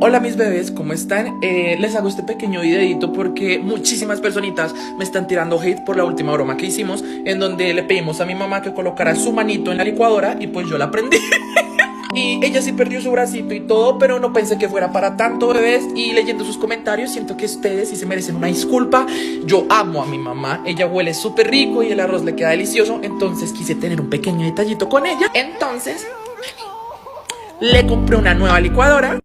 Hola mis bebés, ¿cómo están? Les hago este pequeño videito porque muchísimas personitas me están tirando hate por la última broma que hicimos, en donde le pedimos a mi mamá que colocara su manito en la licuadora y pues yo la prendí. Y ella sí perdió su bracito y todo, pero no pensé que fuera para tanto, bebés. Y leyendo sus comentarios siento que ustedes sí se merecen una disculpa. Yo amo a mi mamá, ella huele súper rico y el arroz le queda delicioso, entonces quise tener un pequeño detallito con ella. Entonces le compré una nueva licuadora.